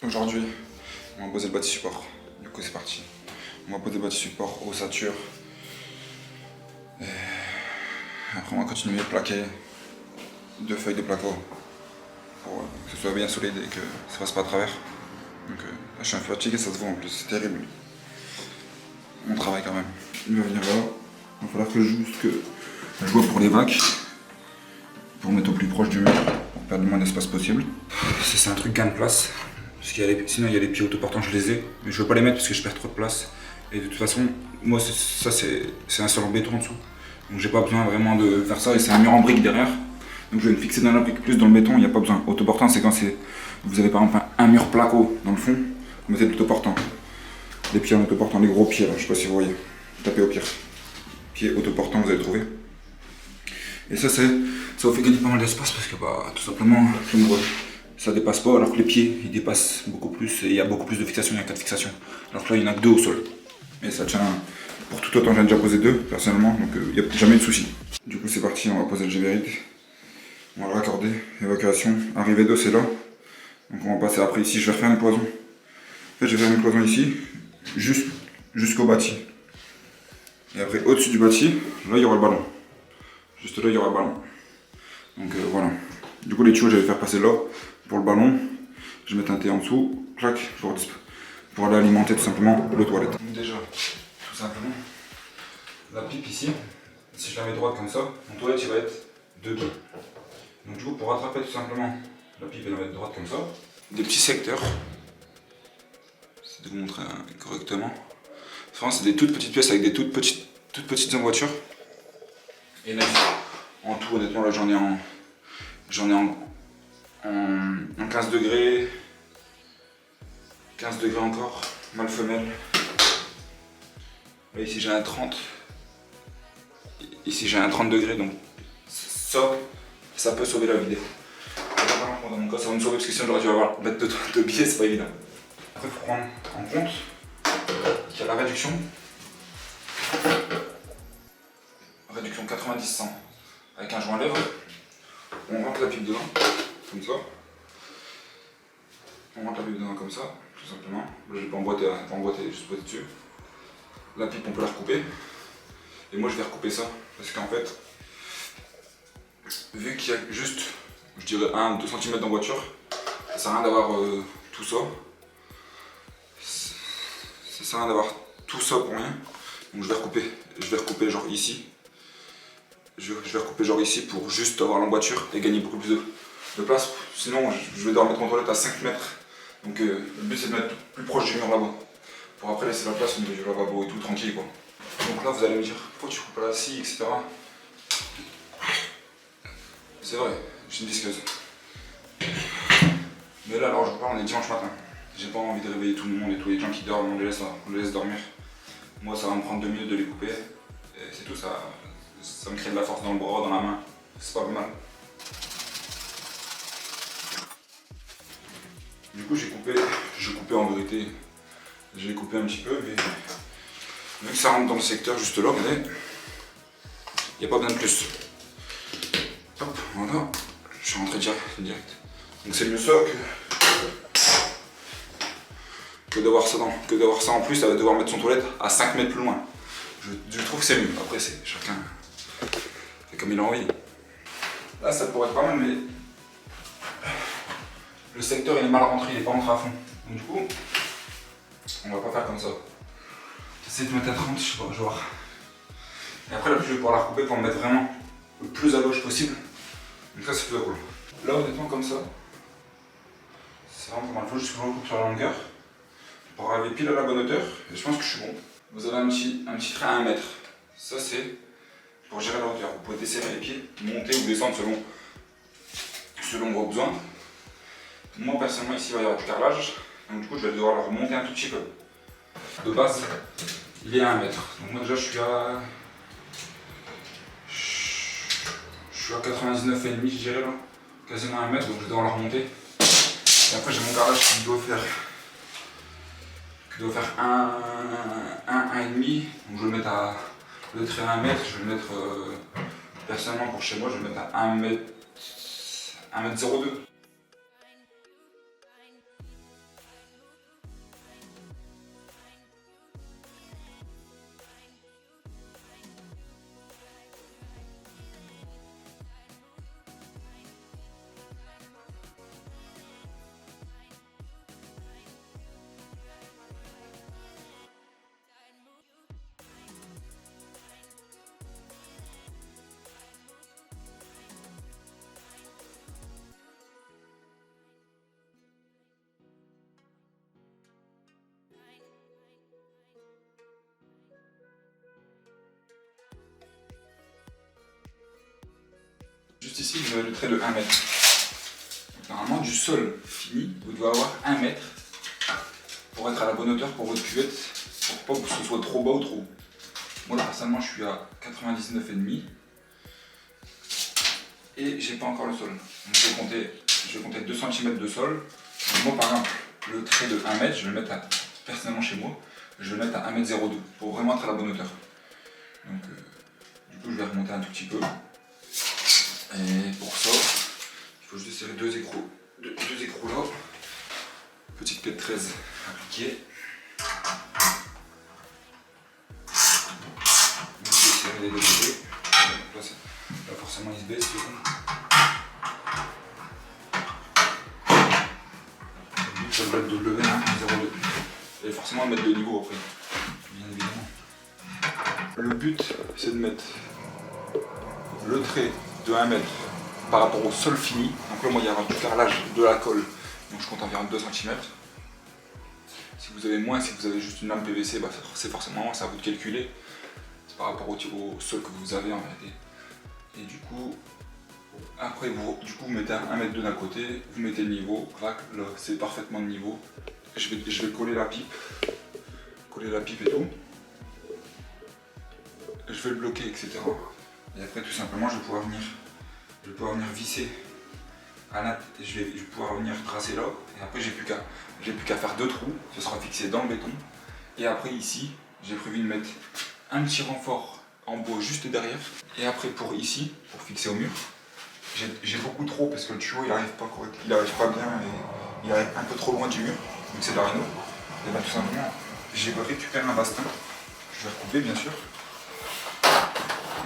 Aujourd'hui, on va poser le bâti support. Du coup, c'est parti. On va poser le bâti support, ossature. Et après, on va continuer à plaquer 2 feuilles de placo pour que ce soit bien solide et que ça passe pas à travers. Donc, là, je suis un peu fatigué, ça se voit en plus, c'est terrible. On travaille quand même. Il va venir là. Il va falloir que je vois pour les vacs, pour mettre au plus proche du mur, pour perdre le moins d'espace possible. C'est un truc gain de place. Parce sinon il y a les pieds autoportants, je les ai, mais je veux pas les mettre parce que je perds trop de place. Et de toute façon, moi c'est un sol en béton en dessous. Donc j'ai pas besoin vraiment de faire ça et c'est un mur en brique derrière. Donc je vais me fixer dans la brique plus dans le béton, il n'y a pas besoin. Autoportant c'est quand vous avez par exemple un mur placo dans le fond, vous mettez l'autoportant. Les pieds en autoportant, les gros pieds là, je sais pas si vous voyez. Tapez au pire. Pieds autoportant vous allez trouver. Et ça vous fait gagner pas mal d'espace parce que bah tout simplement ça dépasse pas, alors que les pieds ils dépassent beaucoup plus et il y a beaucoup plus de fixations, il y a 4 fixations. Alors que là il y en a que 2 au sol. Et ça tient pour tout autant, j'en ai déjà posé 2 personnellement, donc il n'y a jamais de souci. Du coup c'est parti, on va poser le G-Vérite. On va le raccorder, évacuation, arrivée d'eau c'est là. Donc on va passer après ici, je vais refaire mes cloisons. En fait je vais faire mes cloisons ici, jusqu'au bâti. Et après au-dessus du bâti, là il y aura le ballon. Juste là il y aura le ballon. Donc voilà. Du coup les tuyaux je vais faire passer là pour le ballon. Je vais mettre un T en dessous, clac, pour aller alimenter tout simplement le toilette. Donc déjà, tout simplement, la pipe ici, si je la mets droite comme ça, mon toilette il va être debout. Donc du coup pour rattraper tout simplement la pipe et la mettre droite comme ça, des petits secteurs, c'est de vous montrer correctement. Souvent c'est des toutes petites pièces avec des toutes petites emboîtures. Et là, en tout honnêtement là j'en ai en 15 degrés. 15 degrés encore, mâle femelle. Là, ici j'ai un 30. Ici j'ai un 30 degrés, donc ça peut sauver la vidéo. Dans mon cas ça va me sauver parce que sinon j'aurais dû mettre 2 billets, c'est pas évident. Après il faut prendre en compte qu'il y a la réduction. Réduction 90-100 avec un joint à lèvres. On rentre la pipe dedans, comme ça. On rentre la pipe dedans comme ça, tout simplement. Là je vais pas emboîter, juste poser dessus. La pipe on peut la recouper. Et moi je vais recouper ça. Parce qu'en fait, vu qu'il y a juste, je dirais 1 ou 2 cm d'emboîture, ça sert à rien d'avoir tout ça. Ça sert à rien d'avoir tout ça pour rien. Donc je vais recouper genre ici. Je vais recouper genre ici pour juste avoir l'emboîture et gagner beaucoup plus de place. Sinon je vais devoir mettre mon toilette à 5 mètres. Donc le but c'est de mettre plus proche du mur là-bas. Pour après laisser la place au niveau du lavabo et tout tranquille quoi. Donc là vous allez me dire pourquoi tu coupes là ci, etc. C'est vrai, j'ai une visqueuse. Mais là alors je vous parle, on est dimanche matin. J'ai pas envie de réveiller tout le monde et tous les gens qui dorment, on les laisse dormir. Moi ça va me prendre 2 minutes de les couper. Et c'est tout, ça me crée de la force dans le bras, dans la main. C'est pas mal. Du coup j'ai coupé en vérité. J'ai coupé un petit peu, mais vu que ça rentre dans le secteur juste là, regardez, il n'y a pas besoin de plus. Hop, voilà, je suis rentré direct. Donc c'est mieux ça que d'avoir ça en plus, ça va devoir mettre son toilette à 5 mètres plus loin. Je trouve que c'est mieux, après c'est chacun fait comme il a envie. Là ça pourrait être pas mal, mais le secteur il est mal rentré, il n'est pas rentré à fond. Donc du coup, on va pas faire comme ça. J'essaie de mettre à 30, je sais pas, je vais voir. Et après là je vais pouvoir la recouper pour me mettre vraiment le plus à gauche possible. Donc ça c'est plutôt cool. Là honnêtement comme ça, c'est vraiment pas mal. Il faut juste que je recoupe sur la longueur pour arriver pile à la bonne hauteur. Et je pense que je suis bon. Vous avez un petit trait à 1 mètre. Ça c'est pour gérer la hauteur. Vous pouvez desserrer les pieds, monter ou descendre selon vos besoins. Moi personnellement ici il va y avoir du carrelage. Donc du coup je vais devoir le remonter un tout petit peu. De base, il est à 1 mètre. Donc moi déjà je suis à 99,5 je dirais là. Quasiment 1 mètre, donc je vais devoir le remonter. Et après j'ai mon carrelage qui doit faire 1,5. Donc je vais le mettre à le trait à 1 mètre, je vais le mettre personnellement pour chez moi, je vais le mettre à 1 mètre 02. juste ici, vous avez le trait de 1 mètre. Donc, normalement, du sol fini, vous devez avoir 1 mètre pour être à la bonne hauteur pour votre cuvette, pour pas que ce soit trop bas ou trop haut. Moi, là, personnellement, je suis à 99,5 et j'ai pas encore le sol. Donc, je vais compter 2 cm de sol. Donc, moi, par exemple, le trait de 1 mètre, je vais le mettre personnellement chez moi, je vais le mettre à 1,02 m pour vraiment être à la bonne hauteur. Donc, du coup, je vais remonter un tout petit peu. Et pour ça, il faut juste serrer deux écrous là. Petite clé de 13 appliquée. Je vais serrer les deux côtés. Là, forcément, il se baisse. Le but, c'est de mettre W, 1,02. Et forcément, mettre de niveau après, bien évidemment. Le but, c'est de mettre le trait de 1 mètre par rapport au sol fini. Donc là, moi, il y a du carrelage de la colle. Donc je compte environ 2 cm. Si vous avez moins, si vous avez juste une lame PVC, bah, c'est forcément, c'est à vous de calculer par rapport au sol que vous avez en réalité. Et du coup, après, vous mettez 1 mètre d'un côté, vous mettez le niveau, crac, là, c'est parfaitement de niveau. Je vais coller la pipe et tout. Je vais le bloquer, etc. Et après, tout simplement, je vais pouvoir venir visser à l'intérieur. Je vais pouvoir venir tracer là. Et après, j'ai plus qu'à faire 2 trous. Ce sera fixé dans le béton. Et après, ici, j'ai prévu de mettre un petit renfort en bois juste derrière. Et après, pour fixer au mur, j'ai beaucoup trop parce que le tuyau, il arrive pas correct. Il arrive pas bien et il arrive un peu trop loin du mur. Donc, c'est de la réno. Et bien, tout simplement, j'ai récupéré un bastin. Je vais recouper, bien sûr.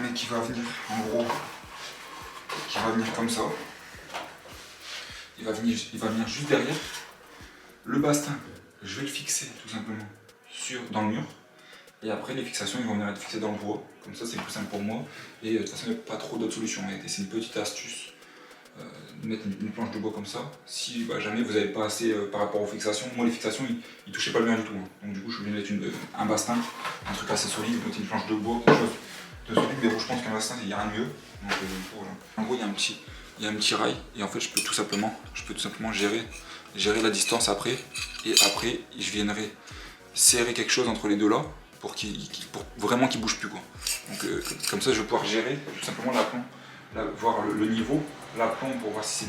Mais qui va venir en gros, qui va venir comme ça. Il va venir juste derrière. Le bastin, je vais le fixer tout simplement dans le mur. Et après les fixations, ils vont venir être fixées dans le bois. Comme ça, c'est plus simple pour moi. Et de toute façon, il n'y a pas trop d'autres solutions. C'est une petite astuce de mettre une planche de bois comme ça. Si jamais vous n'avez pas assez par rapport aux fixations, moi les fixations, ils ne touchaient pas le mur du tout. Donc du coup, je suis obligé de mettre un bastin, un truc assez solide, mettre une planche de bois, quelque chose de solide, mais bon, je pense qu'un bastin, il n'y a rien de mieux. Donc, voilà. En gros, il y a un petit rail et en fait, je peux tout simplement gérer la distance après. Et après, je viendrai serrer quelque chose entre les deux là pour vraiment qu'il bouge plus, quoi. Donc comme ça, je vais pouvoir gérer tout simplement l'aplomb, voir le niveau, l'aplomb pour voir si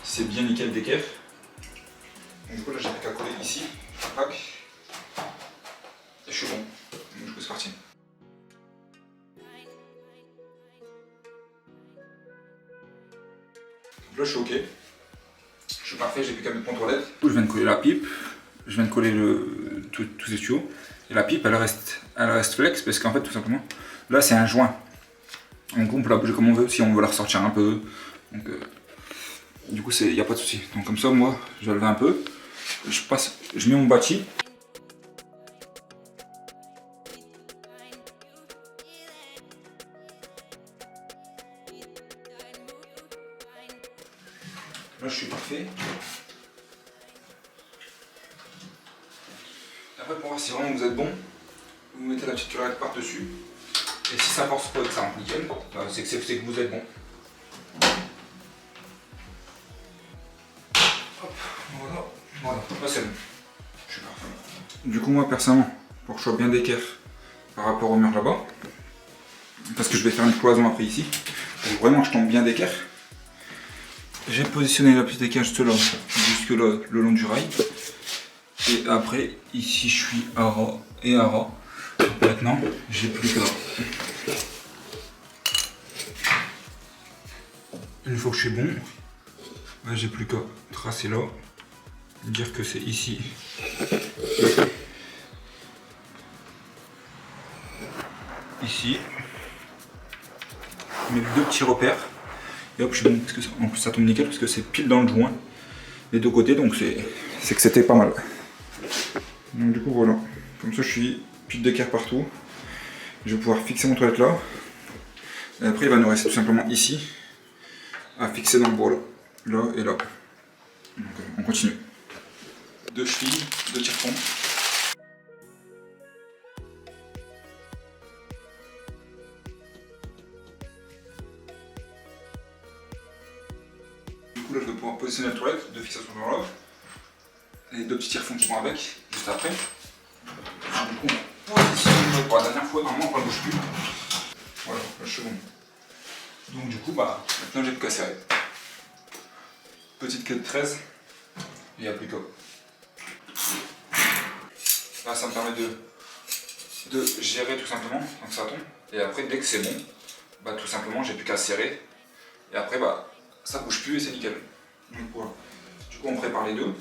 c'est bien nickel d'équerre. Donc du coup, là, j'ai plus qu'à coller ici, tac, et je suis bon. Donc du coup, c'est parti. Là, je suis ok. Je suis parfait, j'ai plus qu'à mettre mon toilette. Je viens de coller la pipe, je viens de coller tous ces tuyaux. Et la pipe, elle reste flex parce qu'en fait, tout simplement, là, c'est un joint. Donc, on peut la bouger comme on veut si on veut la ressortir un peu. Donc, du coup, il n'y a pas de souci. Donc, comme ça, moi, je vais lever un peu. Je mets mon bâti. Là, je suis parfait. Après, pour voir si vraiment vous êtes bon, vous mettez la petite turette par-dessus. Et si ça force pas et que ça rentre nickel, c'est que vous êtes bon. Hop, voilà, là c'est bon. Je suis parfait. Du coup, moi, personnellement, pour que je sois bien d'équerre par rapport au mur là-bas, parce que je vais faire une cloison après ici, pour que vraiment je tombe bien d'équerre, j'ai positionné la petite équerre juste là, jusque là, le long du rail. Et après, ici, je suis à ras et à ras. Maintenant, j'ai plus qu'à. Une fois que je suis bon, j'ai plus qu'à tracer là, dire que c'est ici. Ici. Mes 2 petits repères. Et hop, je suis bon, parce que en plus ça tombe nickel, parce que c'est pile dans le joint. Les 2 côtés, donc c'est que c'était pas mal. Donc du coup, voilà. Comme ça, je suis pile d'équerre partout. Je vais pouvoir fixer mon toilette là. Et après, il va nous rester tout simplement ici à fixer dans le bois là et là. Donc, on continue. 2 chevilles, 2 tire-fonds. positionner la toilette, 2 fixations sur l'horloge, et 2 petits tire-fonds qui vont avec, juste après. Alors, du coup, on positionne pour la dernière fois, normalement on ne bouge plus. Voilà, là je suis bon. Donc du coup, bah, maintenant j'ai plus qu'à serrer. Petite clé de 13, il n'y a plus qu'à. Là ça me permet de gérer tout simplement, donc ça tombe. Et après dès que c'est bon, bah, tout simplement j'ai plus qu'à serrer. Et après bah, ça bouge plus et c'est nickel. Donc voilà. Du coup on prépare les deux.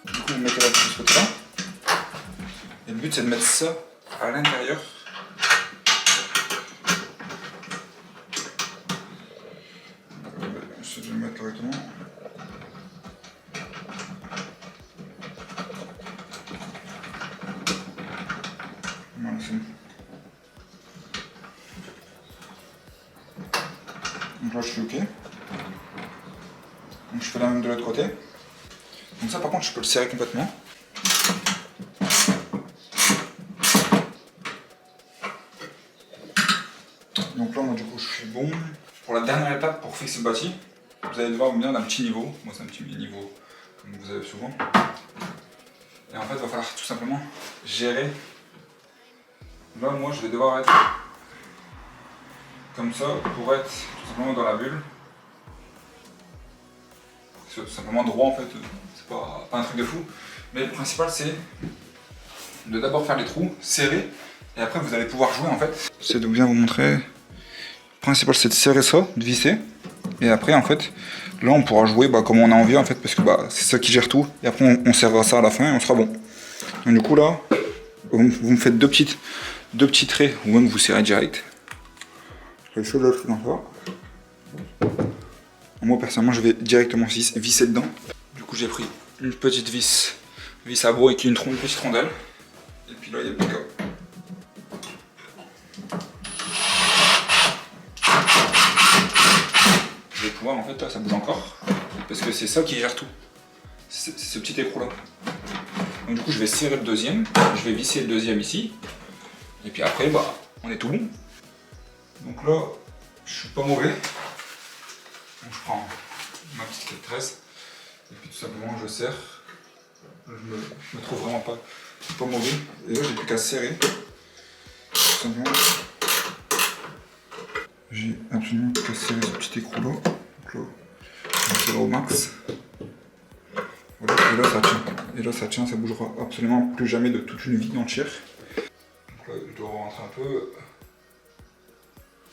Du coup vous mettez la petite de ce côté là. Et le but c'est de mettre ça à l'intérieur. J'essaie de le mettre correctement. Voilà, c'est bon. Donc là je suis ok. Donc je fais la même de l'autre côté. Donc ça par contre je peux le serrer complètement. Donc là moi du coup je suis bon. Pour la dernière étape pour fixer le bâti, vous allez devoir venir d'un petit niveau. Moi c'est un petit niveau comme vous avez souvent. Et en fait il va falloir tout simplement gérer. Là moi je vais devoir être comme ça pour être tout simplement dans la bulle. C'est tout simplement droit en fait, c'est pas un truc de fou. Mais le principal c'est de d'abord faire les trous, serrer, et après vous allez pouvoir jouer en fait. C'est de bien vous montrer. Le principal c'est de serrer ça, de visser, et après en fait, là on pourra jouer comme on a envie en fait, parce que c'est ça qui gère tout, et après on serrera ça à la fin et on sera bon. Donc du coup là, vous me faites deux petits traits, ou même vous serrez direct. Je vais le truc comme ça. Moi personnellement je vais directement visser dedans. Du coup j'ai pris une petite vis à bout avec une petite rondelle. Et puis là il y a le pick-up. Je vais pouvoir en fait là ça bouge encore. Parce que c'est ça qui gère tout. C'est ce petit écrou là. Donc du coup je vais serrer le deuxième. Je vais visser le deuxième ici. Et puis après on est tout bon. Donc là je suis pas mauvais. Donc je prends ma petite clé de 13 et puis tout simplement je serre. Je me trouve vraiment pas mauvais. Et là j'ai plus qu'à serrer. Tout simplement. J'ai absolument plus qu'à serrer ce petit écrou là. Donc là, je serre au max. Voilà, et là ça tient. Et là ça tient, ça bougera absolument plus jamais de toute une vie entière. Donc là je dois rentrer un peu.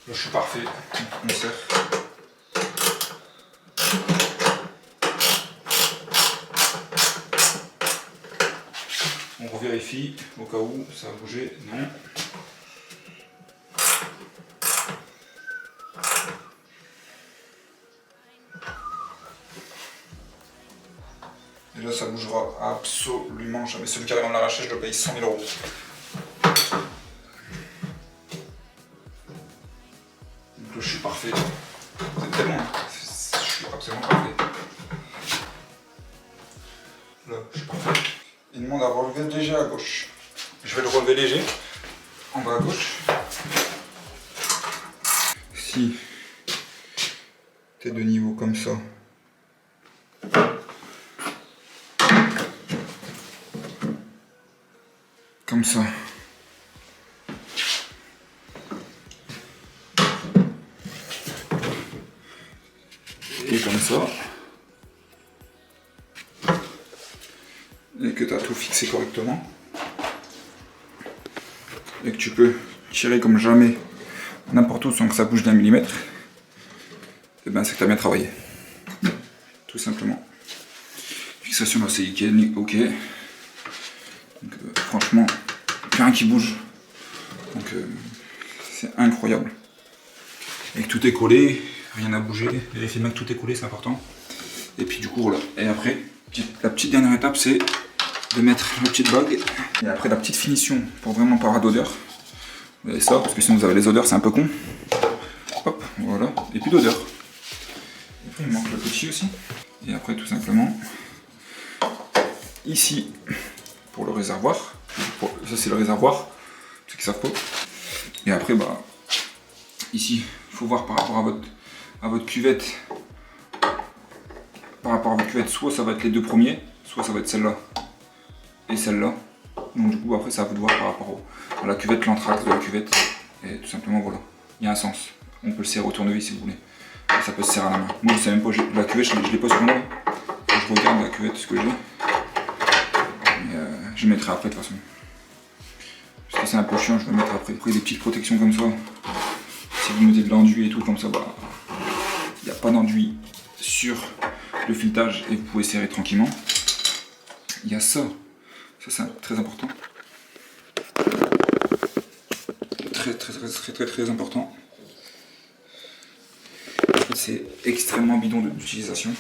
Là je suis parfait. On serre. On revérifie au cas où ça a bougé, non. Et là ça bougera absolument jamais. Celui qui arrive à me l'arracher, je le paye 100 000 €. Donc là je suis parfait. C'est tellement, je suis absolument parfait. Là je suis parfait. Il demande à relever léger à gauche. Je vais le relever léger, en bas à gauche. Si t'es de niveau comme ça, comme ça, et comme ça, et que tu as tout fixé correctement, et que tu peux tirer comme jamais n'importe où sans que ça bouge d'un millimètre, et ben c'est que tu as bien travaillé. Tout simplement. Fixation là c'est ok. Donc, franchement, plus rien qui bouge. Donc c'est incroyable. Et que tout est collé, rien n'a bougé. Vérifiez bien que tout est collé, c'est important. Et puis du coup voilà. Et après, la petite dernière étape c'est de mettre la petite bague. Et après la petite finition pour vraiment pas avoir d'odeur. Et ça, parce que sinon vous avez les odeurs, c'est un peu con. Hop, voilà, et plus d'odeur. Après il manque le petit aussi. Et après tout simplement, ici, pour le réservoir. Ça c'est le réservoir, ceux qui savent pas. Et après, bah, ici, il faut voir par rapport à votre cuvette. Par rapport à votre cuvette, soit ça va être les deux premiers, soit ça va être celle-là et celle-là. Donc du coup après ça va vous de voir par rapport à la cuvette, l'anthrax de la cuvette. Et tout simplement voilà, il y a un sens. On peut le serrer au tournevis si vous voulez. Et ça peut se serrer à la main. Moi je sais même pas, la cuvette je l'ai pas sur moi. Je regarde la cuvette ce que j'ai. Je le mettrai après de toute façon. Parce que c'est un peu chiant, je vais le mettre après. Après des petites protections comme ça. Si vous mettez de l'enduit et tout comme ça, bah il n'y a pas d'enduit sur le filetage et vous pouvez serrer tranquillement. Il y a ça, c'est très important. Très important. En fait, c'est extrêmement bidon d'utilisation.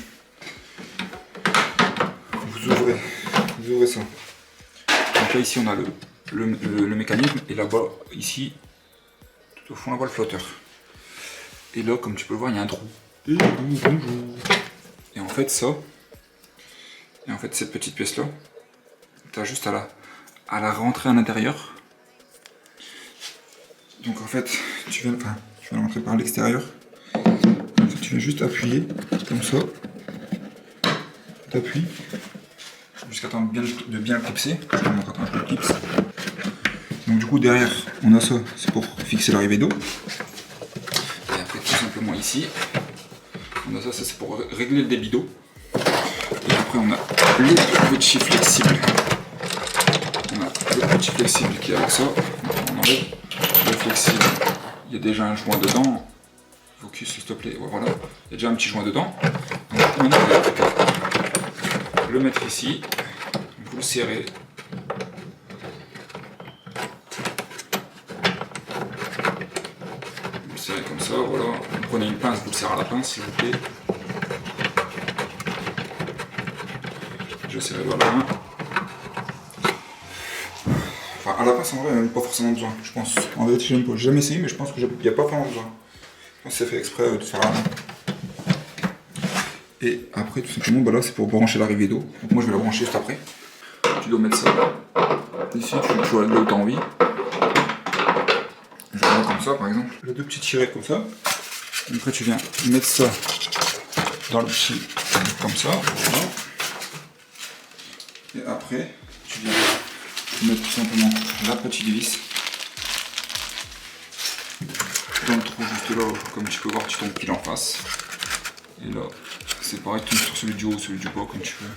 Vous ouvrez ça. Donc là ici on a le mécanisme et là-bas ici tout au fond là-bas le flotteur. Et là comme tu peux le voir il y a un trou. Et en fait ça, cette petite pièce là, tu as juste à la rentrer à l'intérieur. Donc en fait tu vas la rentrer par l'extérieur. Tu viens juste appuyer comme ça. T'appuies jusqu'à temps de bien le clipser. Je te montre quand je le clipse. Donc du coup derrière on a ça, c'est pour fixer l'arrivée d'eau. Et après tout simplement ici, on a ça c'est pour régler le débit d'eau. Et après on a le petit flexible. On a le petit flexible qui est avec ça. On enlève le flexible. Il y a déjà un joint dedans. Focus s'il te plaît. Voilà. Il y a déjà un petit joint dedans. Donc maintenant vous allez le mettre ici. Vous le serrez. Vous le serrez comme ça. Voilà. Vous prenez une pince, vous le serrez à la pince s'il vous plaît. Je serre dans la main. Enfin, à la pince, en vrai, il n'y a même pas forcément besoin, je pense. En vérité, j'ai jamais essayé, mais je pense qu'il n'y a pas vraiment besoin. Je pense que c'est fait exprès de faire à la main. Et après, tout simplement, bah là, c'est pour brancher l'arrivée d'eau. Donc, moi, je vais la brancher juste après. Tu dois mettre ça ici, tu choisis là où tu as envie. Je vais mettre comme ça, par exemple. Les deux petites tirées comme ça. Et après, tu viens mettre ça dans le petit, comme ça. Voilà. Et après, tu viens mettre tout simplement la petite vis dans le trou juste là, comme tu peux voir, tu tombes pile en face. Et là, c'est pareil, tu tombes sur celui du haut ou celui du bas, comme tu veux.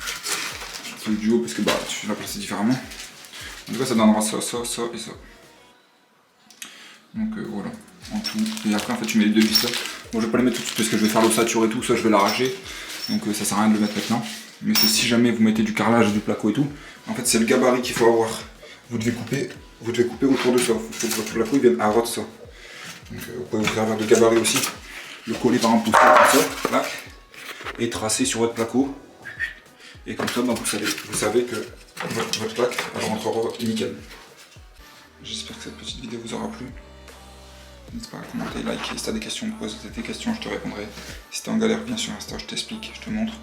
Celui du haut, parce que bah, tu vas placer différemment. En tout cas, ça donnera ça, ça, ça et ça. Donc voilà, en tout. Et après, en fait, tu mets les deux vis là. Bon, je vais pas les mettre tout de suite parce que je vais faire l'ossature et tout, ça je vais l'arracher. Donc ça sert à rien de le mettre maintenant. Mais c'est si jamais vous mettez du carrelage, du placo et tout, en fait c'est le gabarit qu'il faut avoir. Vous devez couper autour de ça. Il faut que votre placo il vienne à ras de ça. Donc vous pouvez vous servir de gabarit aussi. Le coller par un poster comme ça, là, et tracer sur votre placo. Et comme ça, bah, vous savez que votre plaque elle rentrera nickel. J'espère que cette petite vidéo vous aura plu. N'hésite pas à commenter, liker. Si tu as des questions, pose tes questions, je te répondrai. Si tu es en galère, viens sur Insta, je t'explique, je te montre.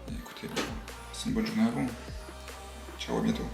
Et écoutez, c'est une bonne journée à vous. Ciao, à bientôt.